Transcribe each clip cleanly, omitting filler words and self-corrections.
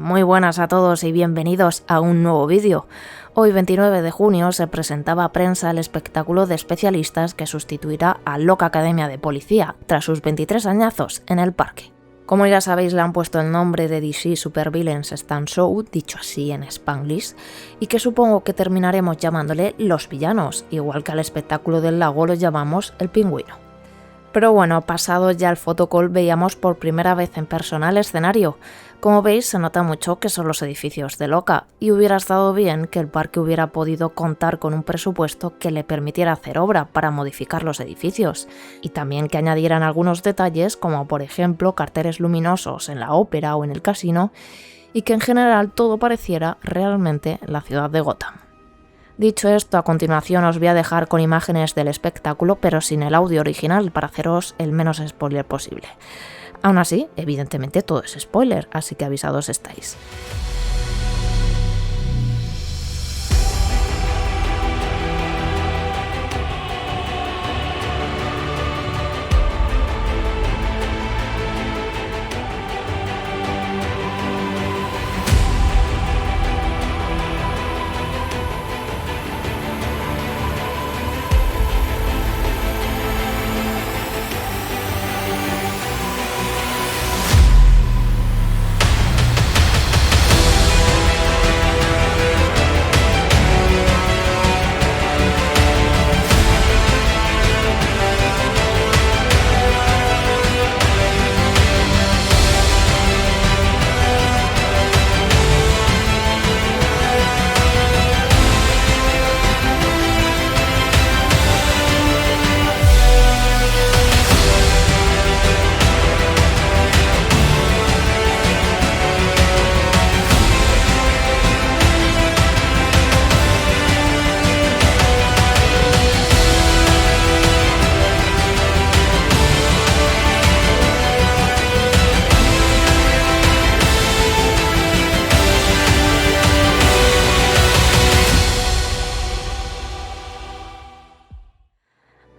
Muy buenas a todos y bienvenidos a un nuevo vídeo. Hoy 29 de junio se presentaba a prensa el espectáculo de especialistas que sustituirá a Loca Academia de Policía tras sus 23 añazos en el parque. Como ya sabéis, le han puesto el nombre de DC Supervillains Stunt Show, dicho así en Spanglish, y que supongo que terminaremos llamándole Los Villanos, igual que al espectáculo del lago lo llamamos El Pingüino. Pero bueno, pasado ya el photocall veíamos por primera vez en persona el escenario. Como veis, se nota mucho que son los edificios de Loca, y hubiera estado bien que el parque hubiera podido contar con un presupuesto que le permitiera hacer obra para modificar los edificios, y también que añadieran algunos detalles como por ejemplo carteles luminosos en la ópera o en el casino, y que en general todo pareciera realmente la ciudad de Gotham. Dicho esto, a continuación os voy a dejar con imágenes del espectáculo, pero sin el audio original para haceros el menos spoiler posible. Aún así, evidentemente todo es spoiler, así que avisados estáis.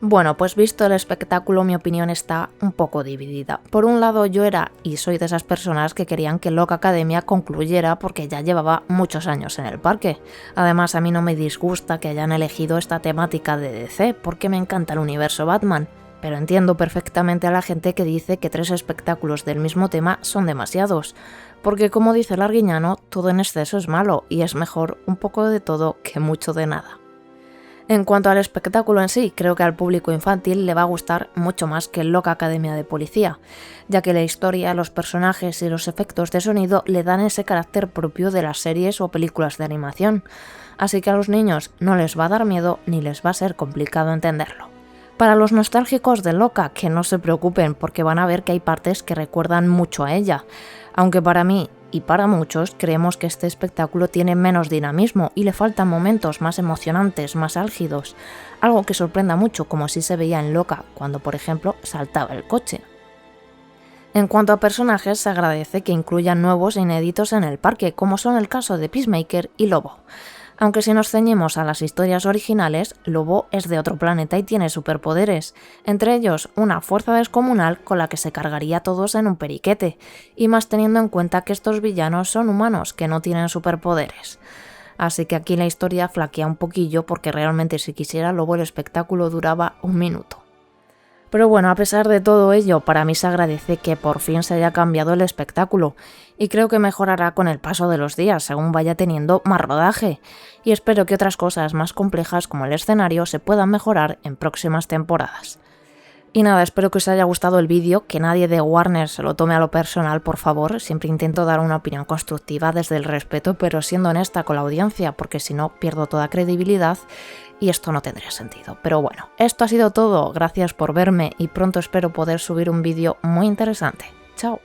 Bueno, pues visto el espectáculo, mi opinión está un poco dividida. Por un lado, yo era y soy de esas personas que querían que Loca Academia concluyera porque ya llevaba muchos años en el parque. Además, a mí no me disgusta que hayan elegido esta temática de DC, porque me encanta el universo Batman, pero entiendo perfectamente a la gente que dice que 3 espectáculos del mismo tema son demasiados, porque como dice el Arguiñano, todo en exceso es malo y es mejor un poco de todo que mucho de nada. En cuanto al espectáculo en sí, creo que al público infantil le va a gustar mucho más que Loca Academia de Policía, ya que la historia, los personajes y los efectos de sonido le dan ese carácter propio de las series o películas de animación, así que a los niños no les va a dar miedo ni les va a ser complicado entenderlo. Para los nostálgicos de Loca, que no se preocupen porque van a ver que hay partes que recuerdan mucho a ella, aunque para mí y para muchos creemos que este espectáculo tiene menos dinamismo y le faltan momentos más emocionantes, más álgidos, algo que sorprenda mucho como si se veía en Loca cuando por ejemplo saltaba el coche. En cuanto a personajes, se agradece que incluyan nuevos e inéditos en el parque, como son el caso de Peacemaker y Lobo. Aunque si nos ceñimos a las historias originales, Lobo es de otro planeta y tiene superpoderes, entre ellos una fuerza descomunal con la que se cargaría a todos en un periquete, y más teniendo en cuenta que estos villanos son humanos que no tienen superpoderes. Así que aquí la historia flaquea un poquillo porque realmente si quisiera Lobo el espectáculo duraba 1 minuto. Pero bueno, a pesar de todo ello, para mí se agradece que por fin se haya cambiado el espectáculo, y creo que mejorará con el paso de los días según vaya teniendo más rodaje, y espero que otras cosas más complejas como el escenario se puedan mejorar en próximas temporadas. Y nada, espero que os haya gustado el vídeo, que nadie de Warner se lo tome a lo personal, por favor. Siempre intento dar una opinión constructiva desde el respeto, pero siendo honesta con la audiencia, porque si no pierdo toda credibilidad y esto no tendría sentido. Pero bueno, esto ha sido todo, gracias por verme y pronto espero poder subir un vídeo muy interesante. Chao.